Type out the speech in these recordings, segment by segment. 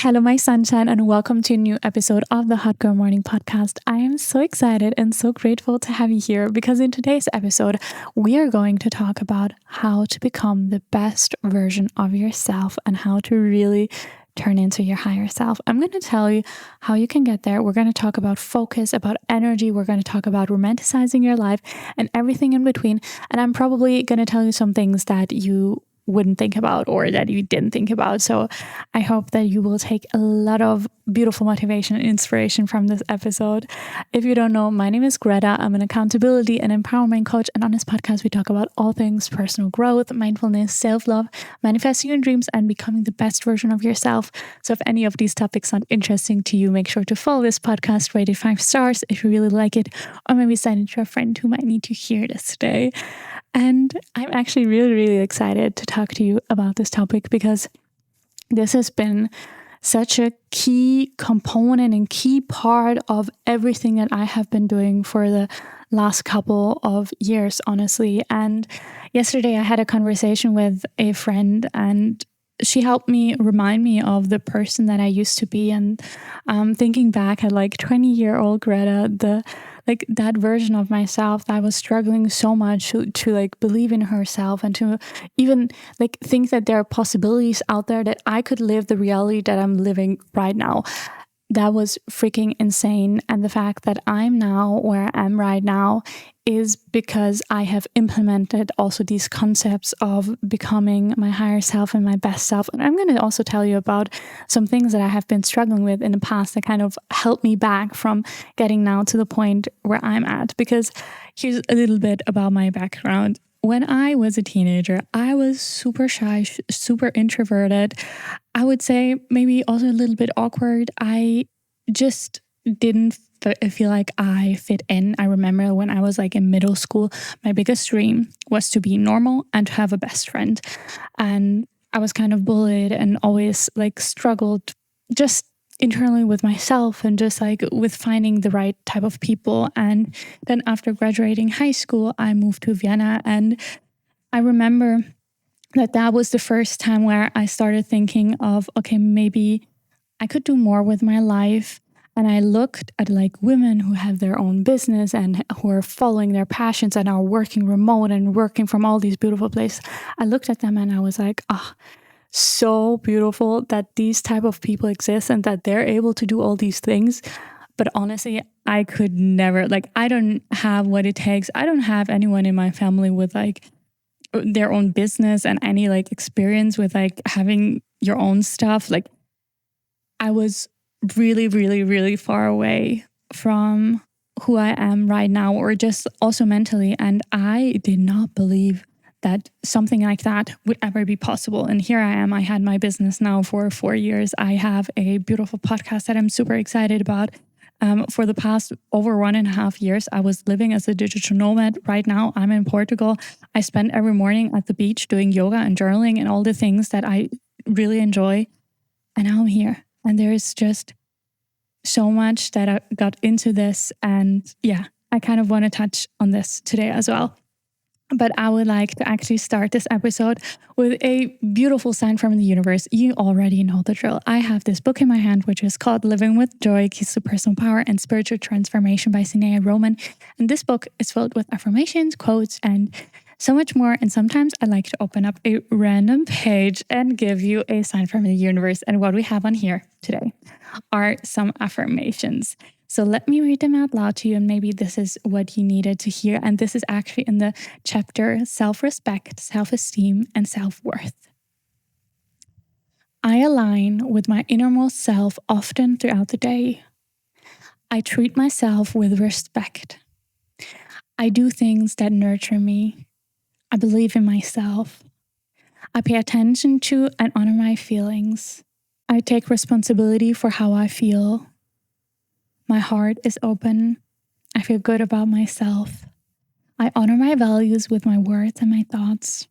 Hello, my sunshine, and welcome to a new episode of the Hot Girl Morning Podcast. I am so excited and so grateful to have you here because in today's episode, we are going to talk about how to become the best version of yourself and how to really turn into your higher self. I'm going to tell you how you can get there. We're going to talk about focus, about energy. We're going to talk about romanticizing your life and everything in between. And I'm probably going to tell you some things that you wouldn't think about or that you didn't think about. So I hope that you will take a lot of beautiful motivation and inspiration from this episode. If you don't know, my name is Greta. I'm an accountability and empowerment coach. And on this podcast, we talk about all things personal growth, mindfulness, self-love, manifesting your dreams, and becoming the best version of yourself. So if any of these topics sound interesting to you, make sure to follow this podcast, rate it 5 stars if you really like it, or maybe send it to a friend who might need to hear this today. And I'm actually really excited to talk to you about this topic because this has been such a key component and key part of everything that I have been doing for the last couple of years, honestly. And yesterday I had a conversation with a friend and she helped me remind me of the person that I used to be. And thinking back at 20-year-old Greta, that version of myself that was struggling so much to believe in herself and to even think that there are possibilities out there that I could live the reality that I'm living right now. That was freaking insane. And the fact that I'm now where I am right now is because I have implemented also these concepts of becoming my higher self and my best self. And I'm going to also tell you about some things that I have been struggling with in the past that kind of helped me back from getting now to the point where I'm at. Because here's a little bit about my background. When I was a teenager, I was super shy, super introverted. I would say maybe also a little bit awkward. I just didn't feel like I fit in. I remember when I was in middle school, my biggest dream was to be normal and to have a best friend. And I was kind of bullied and always struggled just internally with myself and just with finding the right type of people. And then after graduating high school, I moved to Vienna. And I remember that was the first time where I started thinking of, okay, maybe I could do more with my life. And I looked at women who have their own business and who are following their passions and are working remote and working from all these beautiful places. I looked at them and I was like, so beautiful that these type of people exist and that they're able to do all these things. But honestly, I could never, I don't have what it takes. I don't have anyone in my family with their own business and any experience with having your own stuff. I was really far away from who I am right now, or just also mentally. And I did not believe that something like that would ever be possible. And here I am. I had my business now for 4 years. I have a beautiful podcast that I'm super excited about. For the past over 1.5 years, I was living as a digital nomad. Right now, I'm in Portugal. I spend every morning at the beach doing yoga and journaling and all the things that I really enjoy. And now I'm here. And there is just so much that I got into this. And yeah, I kind of want to touch on this today as well. But I would like to actually start this episode with a beautiful sign from the universe. You already know the drill. I have this book in my hand, which is called Living with Joy, Keys to Personal Power and Spiritual Transformation by Sinead Roman. And this book is filled with affirmations, quotes, and so much more. And sometimes I like to open up a random page and give you a sign from the universe. And what we have on here today are some affirmations. So let me read them out loud to you, and maybe this is what you needed to hear. And this is actually in the chapter Self-Respect, Self-Esteem, and Self-Worth. I align with my innermost self often throughout the day. I treat myself with respect. I do things that nurture me. I believe in myself. I pay attention to and honor my feelings. I take responsibility for how I feel. My heart is open. I feel good about myself. I honor my values with my words and my thoughts.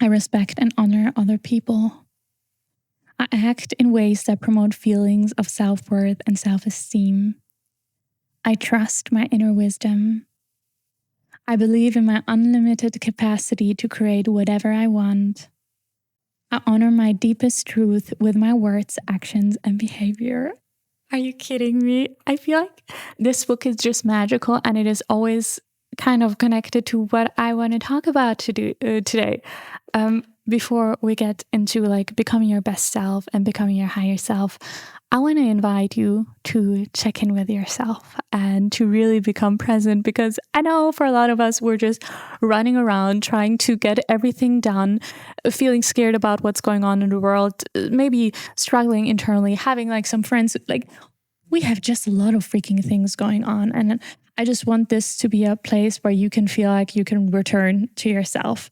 I respect and honor other people. I act in ways that promote feelings of self-worth and self-esteem. I trust my inner wisdom. I believe in my unlimited capacity to create whatever I want. I honor my deepest truth with my words, actions, and behavior. Are you kidding me? I feel like this book is just magical, and it is always kind of connected to what I want to talk about today. Before we get into like becoming your best self and becoming your higher self, I want to invite you to check in with yourself and to really become present, because I know for a lot of us, we're just running around trying to get everything done, feeling scared about what's going on in the world, maybe struggling internally, having like some friends, like we have just a lot of freaking things going on. And I just want this to be a place where you can feel like you can return to yourself.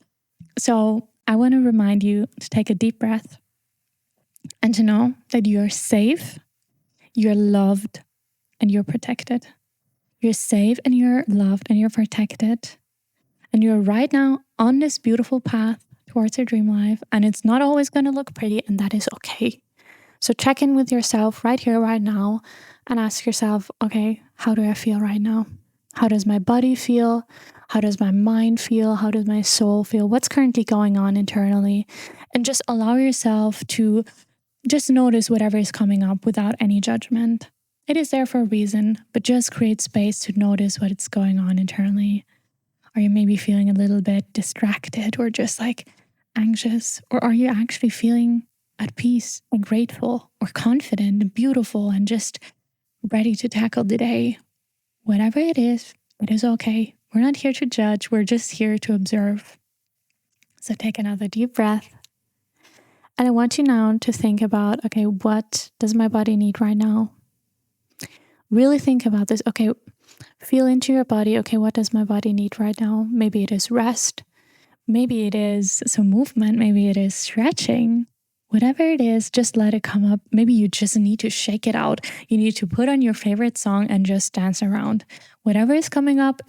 So I want to remind you to take a deep breath and to know that you're safe, you're loved, and you're protected. You're safe and you're loved and you're protected. And you're right now on this beautiful path towards your dream life. And it's not always going to look pretty, and that is okay. So check in with yourself right here, right now, and ask yourself, okay, how do I feel right now? How does my body feel? How does my mind feel? How does my soul feel? What's currently going on internally? And just allow yourself to just notice whatever is coming up without any judgment. It is there for a reason, but just create space to notice what's going on internally. Are you maybe feeling a little bit distracted or just like anxious? Or are you actually feeling at peace and grateful or confident and beautiful and just ready to tackle the day? Whatever it is okay. We're not here to judge. We're just here to observe. So take another deep breath. And I want you now to think about, okay, what does my body need right now? Really think about this. Okay, feel into your body. Okay, what does my body need right now? Maybe it is rest. Maybe it is some movement. Maybe it is stretching. Whatever it is, just let it come up. Maybe you just need to shake it out. You need to put on your favorite song and just dance around. Whatever is coming up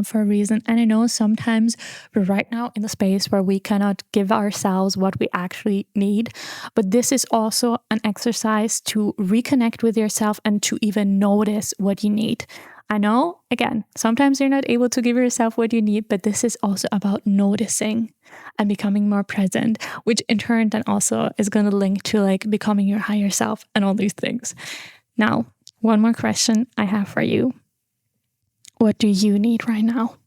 for a reason. And I know sometimes we're right now in the space where we cannot give ourselves what we actually need. But this is also an exercise to reconnect with yourself and to even notice what you need. I know, again, sometimes you're not able to give yourself what you need, but this is also about noticing and becoming more present, which in turn then also is going to link to like becoming your higher self and all these things. Now, one more question I have for you. What do you need right now?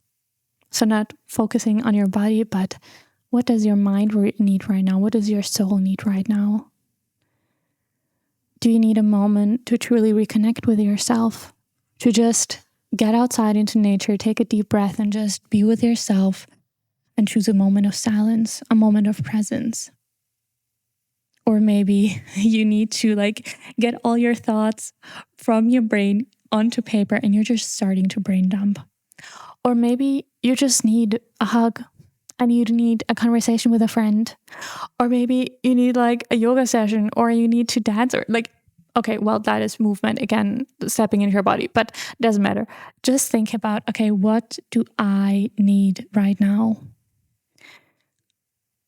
So not focusing on your body, but what does your mind need right now? What does your soul need right now? Do you need a moment to truly reconnect with yourself? To just get outside into nature, take a deep breath and just be with yourself and choose a moment of silence, a moment of presence. Or maybe you need to like get all your thoughts from your brain onto paper and you're just starting to brain dump. Or maybe you just need a hug and you need a conversation with a friend. Or maybe you need like a yoga session, or you need to dance, or like, okay, well, that is movement, again, stepping into your body, but it doesn't matter. Just think about, okay, what do I need right now?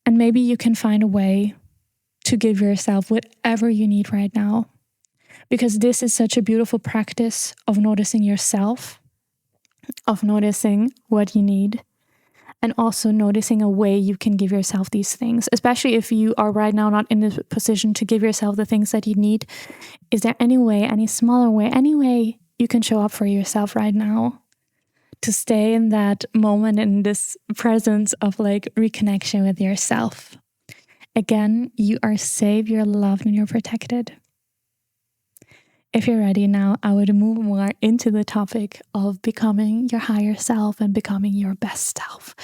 And maybe you can find a way to give yourself whatever you need right now. Because this is such a beautiful practice of noticing yourself, of noticing what you need, and also noticing a way you can give yourself these things, especially if you are right now not in the position to give yourself the things that you need. Is there any way, any smaller way, any way you can show up for yourself right now to stay in that moment, in this presence of like reconnection with yourself? Again, you are safe, you're loved, and you're protected. If you're ready now, I would move more into the topic of becoming your higher self and becoming your best self.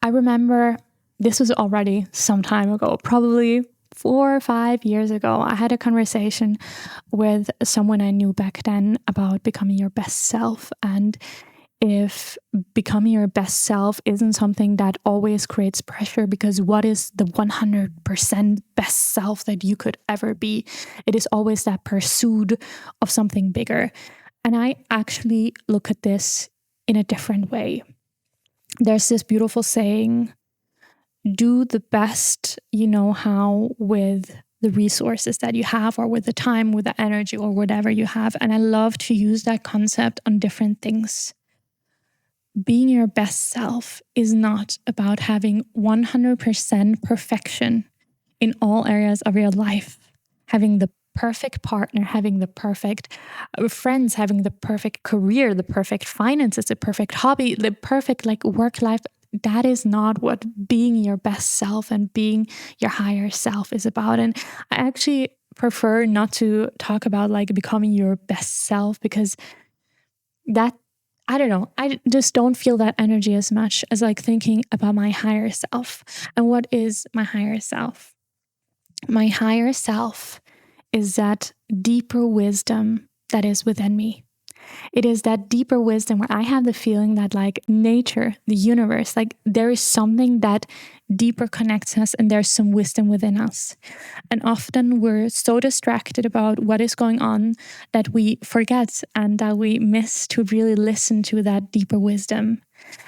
I remember this was already some time ago, probably 4 or 5 years ago. I had a conversation with someone I knew back then about becoming your best self, and if becoming your best self isn't something that always creates pressure, because what is the 100% best self that you could ever be? It is always that pursuit of something bigger. And I actually look at this in a different way. There's this beautiful saying, do the best you know how with the resources that you have, or with the time, with the energy, or whatever you have. And I love to use that concept on different things. Being your best self is not about having 100% perfection in all areas of your life. Having the perfect partner, having the perfect friends, having the perfect career, the perfect finances, the perfect hobby, the perfect work life. That is not what being your best self and being your higher self is about. And I actually prefer not to talk about becoming your best self, because that, I don't know, I just don't feel that energy as much as thinking about my higher self. And what is my higher self? My higher self is that deeper wisdom that is within me. It is that deeper wisdom where I have the feeling that nature, the universe, there is something that deeper connects us, and there's some wisdom within us. And often we're so distracted about what is going on that we forget and that we miss to really listen to that deeper wisdom.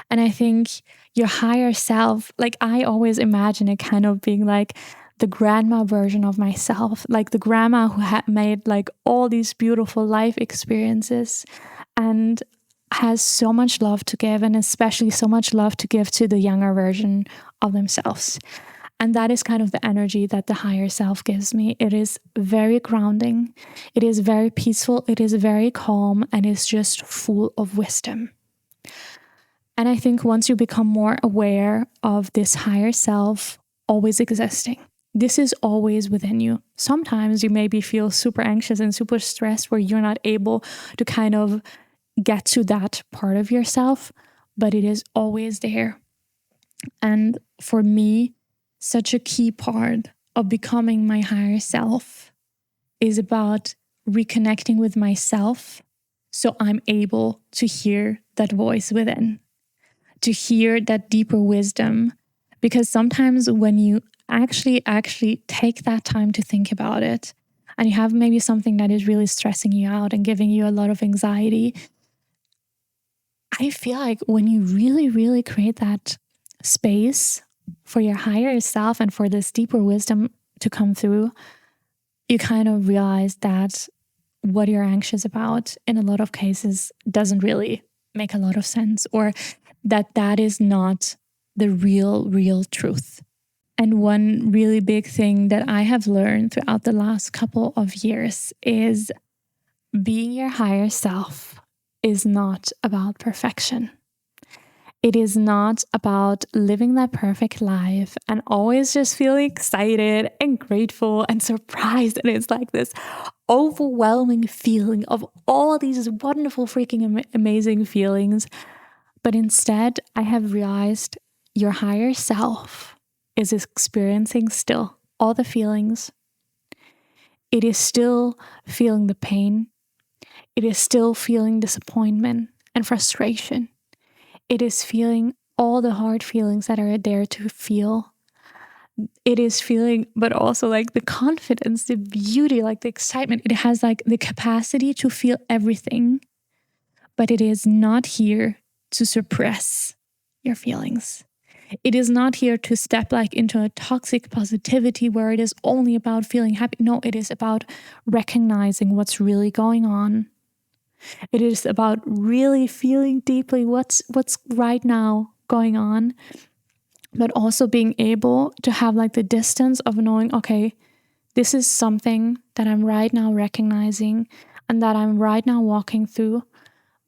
And I think your higher self, I always imagine it kind of being the grandma version of myself, the grandma who had made all these beautiful life experiences and has so much love to give, and especially so much love to give to the younger version of themselves. And that is kind of the energy that the higher self gives me. It is very grounding. It is very peaceful. It is very calm, and it's just full of wisdom. And I think once you become more aware of this higher self always existing, this is always within you. Sometimes you maybe feel super anxious and super stressed where you're not able to kind of get to that part of yourself, but it is always there. And for me, such a key part of becoming my higher self is about reconnecting with myself, so I'm able to hear that voice within, to hear that deeper wisdom. Because sometimes when you actually take that time to think about it, and you have maybe something that is really stressing you out and giving you a lot of anxiety, I feel like when you really, really create that space for your higher self and for this deeper wisdom to come through, you kind of realize that what you're anxious about in a lot of cases doesn't really make a lot of sense, or that is not the real truth. And one really big thing that I have learned throughout the last couple of years is being your higher self is not about perfection. It is not about living that perfect life and always just feeling excited and grateful and surprised. And it's this overwhelming feeling of all these wonderful, freaking amazing feelings. But instead, I have realized your higher self is experiencing still all the feelings. It is still feeling the pain. It is still feeling disappointment and frustration. It is feeling all the hard feelings that are there to feel. It is feeling, but also the confidence, the beauty, the excitement. It has the capacity to feel everything, but it is not here to suppress your feelings. It is not here to step into a toxic positivity where it is only about feeling happy. No, it is about recognizing what's really going on. It is about really feeling deeply what's right now going on, but also being able to have the distance of knowing, okay, this is something that I'm right now recognizing and that I'm right now walking through,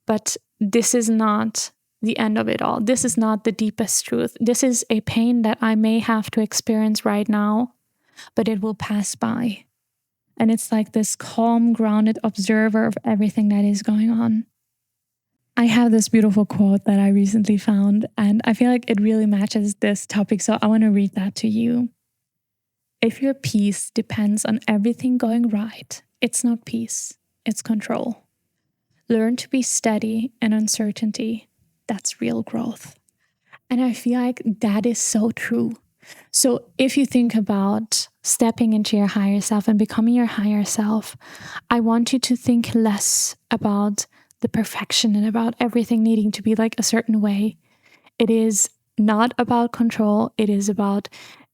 but this is not the end of it all. This is not the deepest truth. This is a pain that I may have to experience right now, but it will pass by. And it's this calm, grounded observer of everything that is going on. I have this beautiful quote that I recently found, and I feel it really matches this topic, so I want to read that to you. If your peace depends on everything going right, it's not peace, it's control. Learn to be steady in uncertainty. That's real growth. And I feel that is so true. So if you think about stepping into your higher self and becoming your higher self, I want you to think less about the perfection and about everything needing to be a certain way. It is not about control. It is about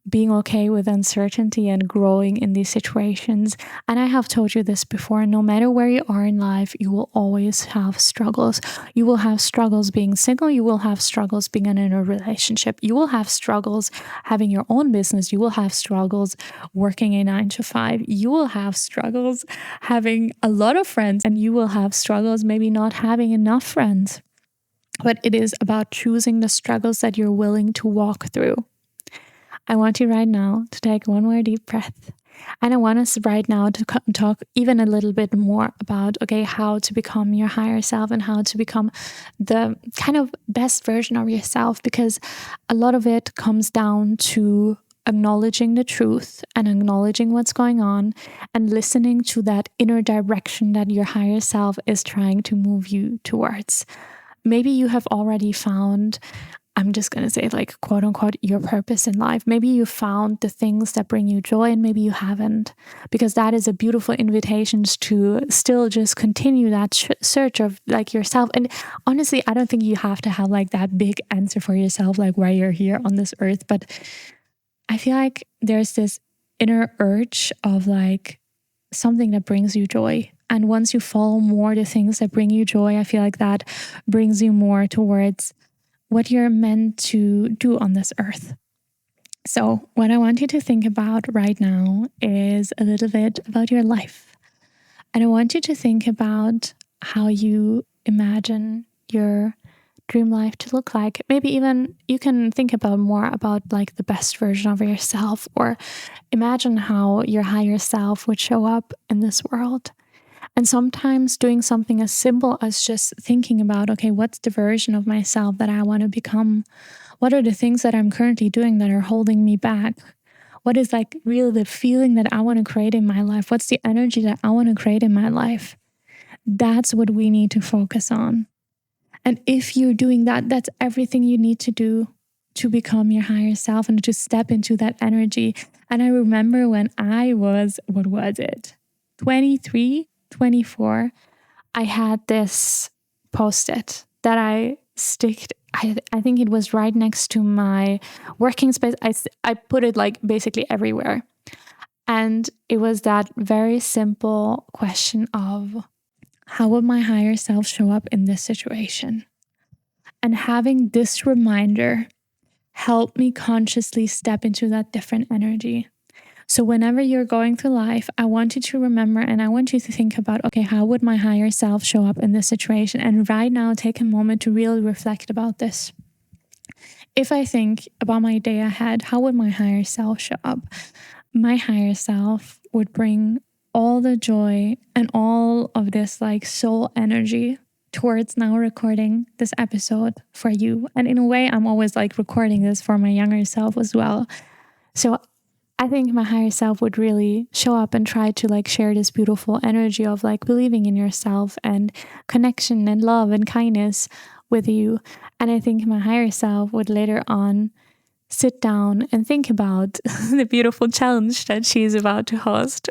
being okay with uncertainty and growing in these situations. And I have told you this before, no matter where you are in life, you will always have struggles. You will have struggles being single. You will have struggles being in a relationship. You will have struggles having your own business. You will have struggles working a 9 to 5. You will have struggles having a lot of friends, and you will have struggles maybe not having enough friends. But it is about choosing the struggles that you're willing to walk through. I want you right now to take one more deep breath. And I want us right now to talk even a little bit more about, okay, how to become your higher self and how to become the kind of best version of yourself, because a lot of it comes down to acknowledging the truth and acknowledging what's going on and listening to that inner direction that your higher self is trying to move you towards. Maybe you have already found, I'm just going to say like quote unquote, your purpose in life. Maybe you found the things that bring you joy and maybe you haven't, because that is a beautiful invitation to still just continue that search of like yourself. And honestly, I don't think you have to have like that big answer for yourself, like why you're here on this earth. But I feel like there's this inner urge of like something that brings you joy. And once you follow more the things that bring you joy, I feel like that brings you more towards what you're meant to do on this earth. So what I want you to think about right now is a little bit about your life. And I want you to think about how you imagine your dream life to look like. Maybe even you can think about more about like the best version of yourself, or imagine how your higher self would show up in this world. And sometimes doing something as simple as just thinking about, okay, what's the version of myself that I want to become? What are the things that I'm currently doing that are holding me back? What is like really the feeling that I want to create in my life? What's the energy that I want to create in my life? That's what we need to focus on. And if you're doing that, that's everything you need to do to become your higher self and to step into that energy. And I remember when I was, 23, 24, I had this post-it that I sticked. I think it was right next to my working space. I put it like basically everywhere. And it was that very simple question of, how would my higher self show up in this situation? And having this reminder helped me consciously step into that different energy. So whenever you're going through life, I want you to remember and I want you to think about, okay, how would my higher self show up in this situation? And right now, take a moment to really reflect about this. If I think about my day ahead, how would my higher self show up? My higher self would bring all the joy and all of this like soul energy towards now recording this episode for you. And in a way, I'm always like recording this for my younger self as well. So I think my higher self would really show up and try to like share this beautiful energy of like believing in yourself and connection and love and kindness with you. And I think my higher self would later on sit down and think about the beautiful challenge that she's about to host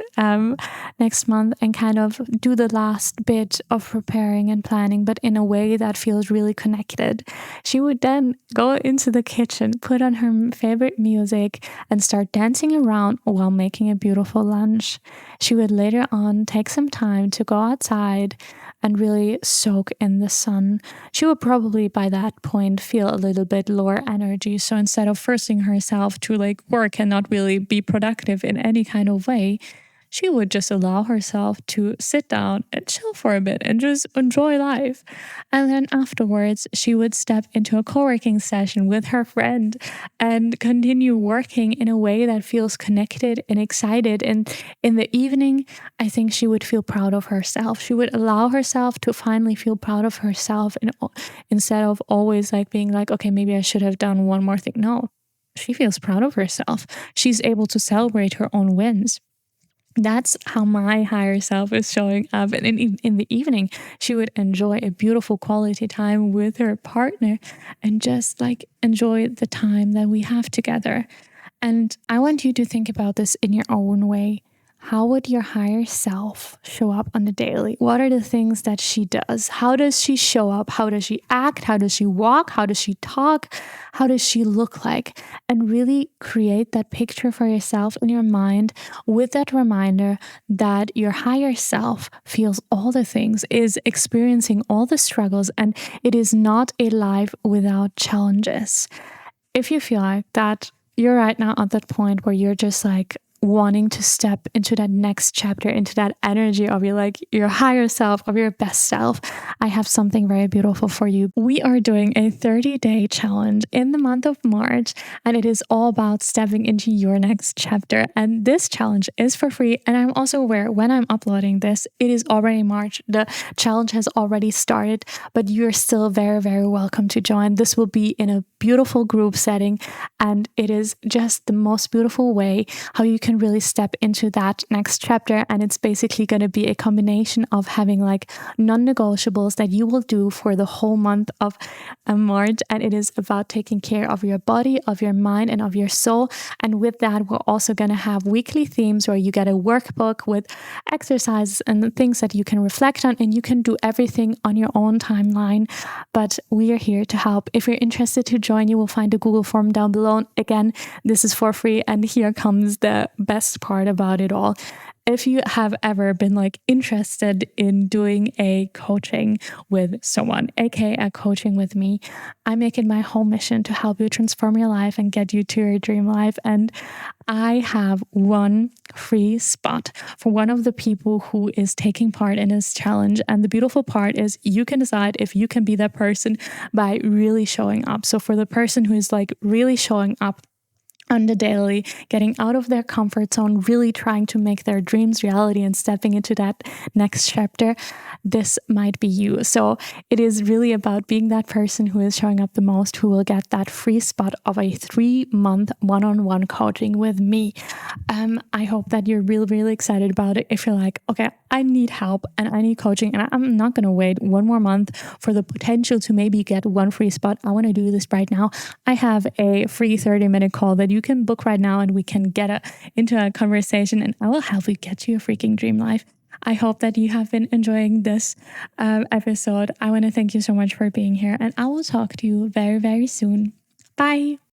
next month and kind of do the last bit of preparing and planning, but in a way that feels really connected. She would then go into the kitchen, put on her favorite music and start dancing around while making a beautiful lunch. She would later on take some time to go outside and really soak in the sun. She would probably by that point feel a little bit lower energy. So instead of forcing herself to like work and not really be productive in any kind of way, she would just allow herself to sit down and chill for a bit and just enjoy life. And then afterwards, she would step into a co-working session with her friend and continue working in a way that feels connected and excited. And in the evening, I think she would feel proud of herself. She would allow herself to finally feel proud of herself, and instead of always like being like, okay, maybe I should have done one more thing. No, she feels proud of herself. She's able to celebrate her own wins. That's how my higher self is showing up. And in the evening, she would enjoy a beautiful quality time with her partner and just like enjoy the time that we have together. And I want you to think about this in your own way. how would your higher self show up on the daily? What are the things that she does? How does she show up? How does she act? How does she walk? How does she talk? How does she look like? And really create that picture for yourself in your mind with that reminder that your higher self feels all the things, is experiencing all the struggles, and it is not a life without challenges. If you feel like that, you're right now at that point where you're just like wanting to step into that next chapter, into that energy of your higher self, of your best self, I have something very beautiful for you. We are doing a 30-day challenge in the month of March, and it is all about stepping into your next chapter. And this challenge is for free. And I'm also aware when I'm uploading this, it is already March. The challenge has already started, but you're still very, very welcome to join. This will be in a beautiful group setting, and it is just the most beautiful way how you can really step into that next chapter. And it's basically going to be a combination of having non-negotiables that you will do for the whole month of March. And it is about taking care of your body, of your mind, and of your soul. And with that, we're also going to have weekly themes where you get a workbook with exercises and things that you can reflect on, and you can do everything on your own timeline. But we are here to help. If you're interested to join, you will find a Google form down below. Again, this is for free. And here comes the best part about it all. If you have ever been interested in doing a coaching with someone, aka a coaching with me, I make it my whole mission to help you transform your life and get you to your dream life. And I have one free spot for one of the people who is taking part in this challenge. And the beautiful part is you can decide if you can be that person by really showing up. So for the person who is really showing up on the daily, getting out of their comfort zone, really trying to make their dreams reality and stepping into that next chapter, this might be you. So it is really about being that person who is showing up the most, who will get that free spot of a 3-month one-on-one coaching with me. I hope that you're really, really excited about it. If you're like, okay, I need help and I need coaching, and I'm not going to wait one more month for the potential to maybe get one free spot. I want to do this right now. I have a free 30-minute call that you can book right now, and we can get into a conversation, and I will help you get to your freaking dream life. I hope that you have been enjoying this episode. I want to thank you so much for being here, and I will talk to you very, very soon. Bye.